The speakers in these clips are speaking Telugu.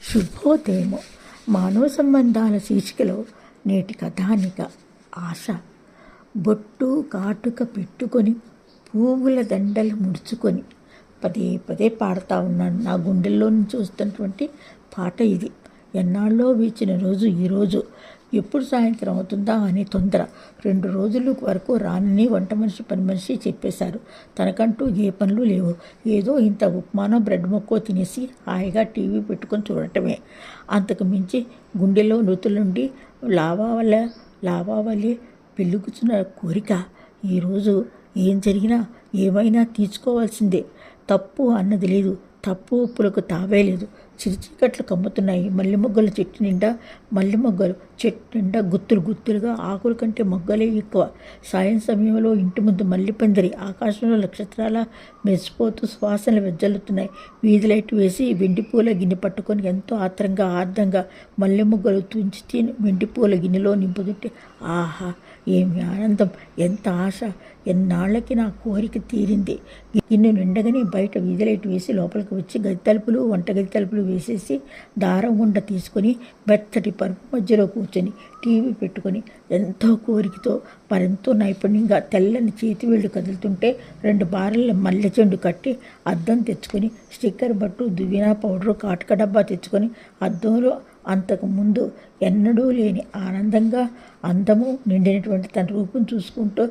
శుభోదయము. మానవ సంబంధాల శీర్షికలో నేటి కథానిక ఆశ. బొట్టు కాటుక పెట్టుకొని పువ్వుల దండలు ముడుచుకొని పదే పదే పాడుతూ ఉన్నాను. నా గుండెల్లో నుంచి వస్తున్నటువంటి పాట ఇది. ఎన్నాళ్ళో వీచిన రోజు ఈరోజు. ఎప్పుడు సాయంత్రం అవుతుందా అని తొందర. 2 రోజుల వరకు రానని వంట మనిషి పని మనిషి చెప్పేశారు. తనకంటూ ఏ పనులు లేవు. ఏదో ఇంత ఉప్మానో బ్రెడ్ మొక్కో తినేసి హాయిగా టీవీ పెట్టుకొని చూడటమే. అంతకు మించి గుండెలో నృతులుండి లావావలే పెళ్ళుకుచున్న కోరిక. ఈరోజు ఏం జరిగినా ఏమైనా తీర్చుకోవాల్సిందే. తప్పు అన్నది లేదు. తప్పు ఒప్పులకు తావే లేదు. చిరుచీకట్లు కమ్ముతున్నాయి. మల్లె మొగ్గల చెట్టు నిండా గుత్తులుగా ఆకుల కంటే మొగ్గలే ఎక్కువ. సాయం సమయంలో ఇంటి ముందు మల్లె పందిరి, ఆకాశంలో నక్షత్రాల మెరిసిపోతూ సువాసనలు వెజ్జల్లుతున్నాయి. వీధి లైట్ వేసి వెండి పూల గిన్నె పట్టుకొని ఎంతో ఆర్ద్రంగా మల్లె మొగ్గలు తుంచి వెండి పూల గిన్నెలో నింపుతుంటే ఆహా, ఏమి ఆనందం, ఎంత ఆశ! ఎన్నాళ్ళకి నా కోరిక తీరింది. గిన్నె నిండగానే బయట వీధి లైట్ వేసి లోపలికి వచ్చి వంటగది తలుపులు వేసేసి దారం గుండ తీసుకొని మెత్తటి పరుపు మధ్యలో కూర్చొని టీవీ పెట్టుకొని ఎంతో కోరికతో మరెంతో నైపుణ్యంగా తెల్లని చేతి వేళ్ళు కదులుతుంటే 2 బారెల మల్లె చెండు కట్టి అద్దం తెచ్చుకొని స్టిక్కర్ బట్టు దువ్వెన పౌడరు కాటుక డబ్బా తెచ్చుకొని అద్దంలో అంతకు ముందు ఎన్నడూ లేని అందము నిండినటువంటి తన రూపం చూసుకుంటూ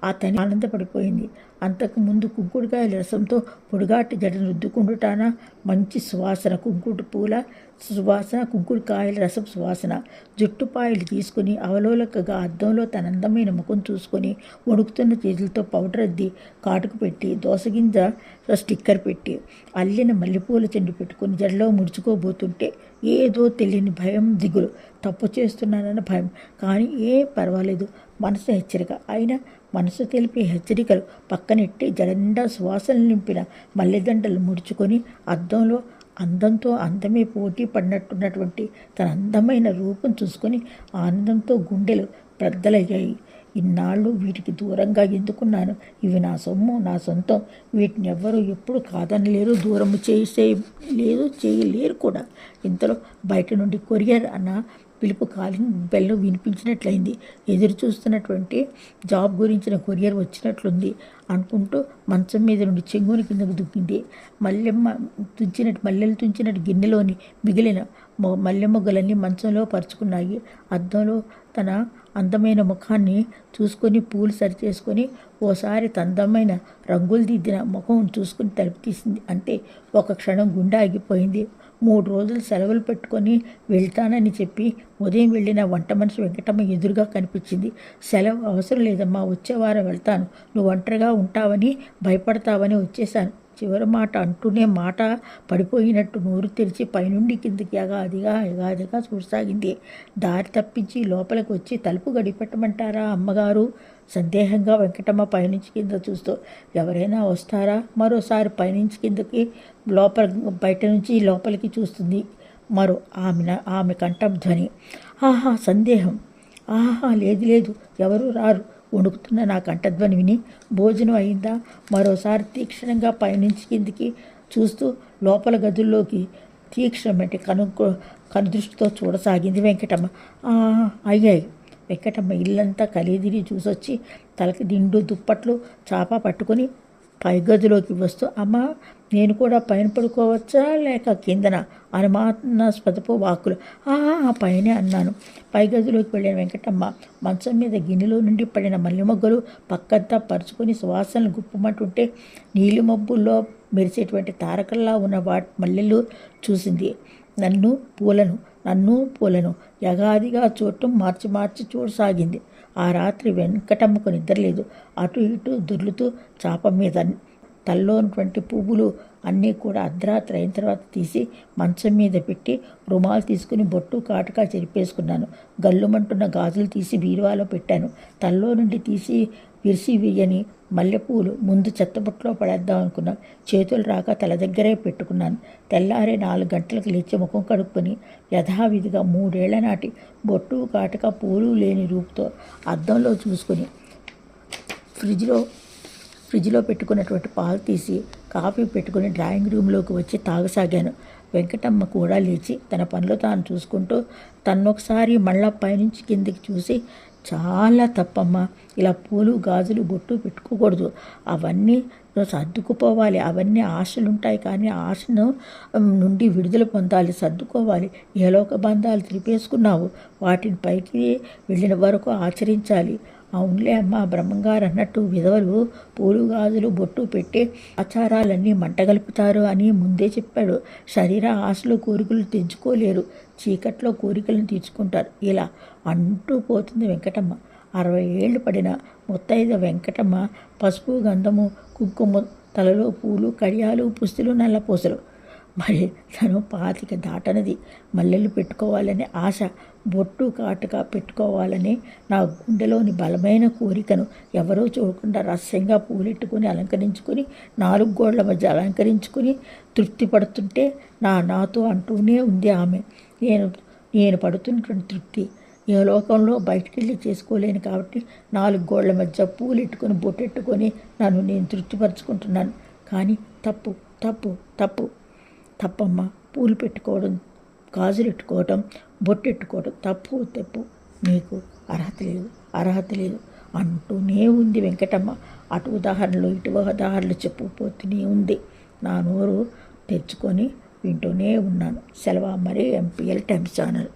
అతని ఆనందపడిపోయింది. అంతకుముందు కుంకుడుకాయల రసంతో పొడిగాటి జడను రుద్దుకుంటుటాన మంచి సువాసన, కుంకుడుకాయల రసం సువాసన. జుట్టుపాయలు తీసుకుని అవలోలకగా అద్దంలో తన అందమైన ముఖం చూసుకొని వణుకుతున్న చేతులతో పౌడర్ అద్ది కాటుకు పెట్టి దోసగింజ స్టిక్కర్ పెట్టి అల్లిన మల్లెపూల చెండు పెట్టుకుని జడలో ముడుచుకోబోతుంటే ఏదో తెలియని భయం, దిగులు. తప్పు చేస్తున్నానన్న భయం. కానీ పర్వాలేదు. మనసు హెచ్చరిక. అయినా మనసు తెలిపే హెచ్చరికలు పక్కనెట్టి జడనిండా సువాసనలు నింపిన మల్లెదండలు ముడుచుకొని అందంతో అందమే పోటీ పడినట్టున్నటువంటి తన అందమైన రూపం చూసుకొని ఆనందంతో గుండెలు బ్రద్దలయ్యాయి. ఇన్నాళ్ళు వీటికి దూరంగా ఎందుకున్నాను? ఇవి నా సొమ్ము, నా సొంతం. వీటిని ఎవ్వరూ ఎప్పుడు కాదనలేరు, దూరము చేయలేరు కూడా. ఇంతలో బయట నుండి కొరియర్ అన్న పిలుపు కాలింగ్ బెల్ వినిపించినట్లయింది. ఎదురు చూస్తున్నటువంటి జాబ్ గురించిన కొరియర్ వచ్చినట్లుంది అనుకుంటూ మంచం మీద నుండి చెంగుని కిందకు దుక్కింది. మల్లెలు తుంచినట్టు గిన్నెలోని మిగిలిన మల్లె మొగ్గలన్నీ మంచంలో పరుచుకున్నాయి. అద్దంలో తన అందమైన ముఖాన్ని చూసుకొని పూలు సరిచేసుకొని ఓసారి తన అందమైన రంగులు దిద్దిన ముఖం చూసుకుని తలుపు తీసింది. అంతే. ఒక క్షణం గుండె ఆగిపోయింది. 3 రోజులు సెలవులు పెట్టుకొని వెళ్తానని చెప్పి ఉదయం వెళ్ళిన వంట మనిషి వెంకటమ్మ ఎదురుగా కనిపించింది. సెలవు అవసరం లేదమ్మా, వచ్చే వారం వెళ్తాను. నువ్వు ఒంటరిగా ఉంటావని భయపడతావని వచ్చేశాను. చివరి మాట అంటూనే మాట పడిపోయినట్టు నోరు తెరిచి పైనుండి కిందకి ఎగాదిగా చూడసాగింది. దారి తప్పించి లోపలికి వచ్చి తలుపు గడిపెట్టమంటారా అమ్మగారు? సందేహంగా వెంకటమ్మ పైనుంచి కింద చూస్తూ. ఎవరైనా వస్తారా? మరోసారి పైనుంచి కిందకి బయట నుంచి లోపలికి చూస్తుంది మరో ఆమె కంఠం ధ్వని. ఆహా, సందేహం. ఆహా, లేదు, ఎవరు రారు. వణుకుతున్న నా కంఠధ్వని విని భోజనం అయిందా? మరోసారి తీక్షణంగా పైనుంచి కిందికి చూస్తూ లోపల గదుల్లోకి తీక్షణమంటే కనుదృష్టితో చూడసాగింది వెంకటమ్మ. అయ్యాయి. వెంకటమ్మ ఇల్లంతా కలిదిరి చూసొచ్చి తలకి దిండు దుప్పట్లు చాప పట్టుకొని పై గదిలోకి వస్తూ, అమ్మా, నేను కూడా పైన పడుకోవచ్చా లేక కిందన? అనుమానాస్పదపు వాక్కులు. పైనే అన్నాను. పై గదిలోకి వెళ్ళిన వెంకటమ్మ మంచం మీద గిన్నెలో నుండి పడిన మల్లె మొగ్గలు పక్కంతా పరుచుకొని సువాసనలు గుప్పమంటుంటే నీలి మబ్బుల్లో మెరిసేటువంటి తారకల్లా ఉన్న మల్లెలు చూసింది. నన్ను పూలను యగాదిగా చూడటం మార్చి చూడసాగింది. ఆ రాత్రి వెంకటమ్మకు నిద్రలేదు. అటు ఇటు దొర్లుతూ చాప మీద తల్లో ఉన్నటువంటి పువ్వులు అన్నీ కూడా అర్ధరాత్రి అయిన తర్వాత తీసి మంచం మీద పెట్టి రుమాలు తీసుకుని బొట్టు కాటుగా చెరిపేసుకున్నాను. గల్లుమంటున్న గాజులు తీసి బీరువాలో పెట్టాను. తల్లో నుండి తీసి విరిసి వేయని మల్లెపూలు ముందు చెత్తబుట్టలో పడేద్దాం అనుకున్నాను. చేతులు రాక తల దగ్గరే పెట్టుకున్నాను. తెల్లారే 4 గంటలకు లేచి ముఖం కడుక్కొని యథావిధిగా 3 ఏళ్ల నాటి బొట్టు కాటుక పూలు లేని రూపుతో అద్దంలో చూసుకొని ఫ్రిడ్జ్లో పెట్టుకున్నటువంటి పాలు తీసి కాఫీ పెట్టుకుని డ్రాయింగ్ రూమ్లోకి వచ్చి తాగసాగాను. వెంకటమ్మ కూడా లేచి తన పనులు తాను చూసుకుంటూ తన్నొకసారి మళ్ళా పైనుంచి కిందికి చూసి, చాలా తప్పమ్మా, ఇలా పూలు గాజులు బొట్టు పెట్టుకోకూడదు, అవన్నీ సర్దుకుపోవాలి, అవన్నీ ఆశలుంటాయి, కానీ ఆశను నుండి విడుదల పొందాలి, సర్దుకోవాలి. ఏలోక బంధాలు త్రిపేసుకున్నావు, వాటిని పైకి వెళ్ళిన వరకు ఆచరించాలి. అవునులే అమ్మ, బ్రహ్మంగారు అన్నట్టు విధవలు పూలు గాజులు బొట్టు పెట్టి ఆచారాలన్నీ మంటగలుపుతారు అని ముందే చెప్పాడు. శరీర ఆశలు కోరికలు తెంచుకోలేరు, చీకట్లో కోరికలను తీర్చుకుంటారు. ఇలా అంటూ పోతుంది వెంకటమ్మ. 60 ఏళ్ళు పడిన ముత్తైద వెంకటమ్మ పసుపు గంధము కుంకుమ, తలలో పూలు కడియాలు పుస్తులు నల్లపూసలు. మరి తను 25 దాటనది. మల్లెలు పెట్టుకోవాలనే ఆశ, బొట్టు కాటుగా పెట్టుకోవాలని నా గుండెలోని బలమైన కోరికను ఎవరో చూడకుండా రహస్యంగా పూలెట్టుకుని అలంకరించుకుని 4 గోడల మధ్య అలంకరించుకుని తృప్తి పడుతుంటే నాతో అంటూనే ఉంది ఆమె. నేను పడుతున్నటువంటి తృప్తి ఏ లోకంలో బయటికెళ్ళి చేసుకోలేను కాబట్టి 4 గోడల మధ్య పూలెట్టుకొని బొట్టెట్టుకొని నన్ను నేను తృప్తిపరుచుకుంటున్నాను. కానీ తప్పు తప్పు తప్పు తప్పమ్మ. పూలు పెట్టుకోవడం, గాజులు ఎట్టుకోవడం, బొట్టెట్టుకోవడం తప్పు. నీకు అర్హత లేదు అంటూనే ఉంది వెంకటమ్మ. అటు ఉదాహరణలు ఇటు ఉదాహరణలు చెప్పుకుపోతూనే ఉంది. నా నోరు తెచ్చుకొని వింటూనే ఉన్నాను. సెలవు. మరి ఎంపీఎల్ టైమ్స్ ఛానల్.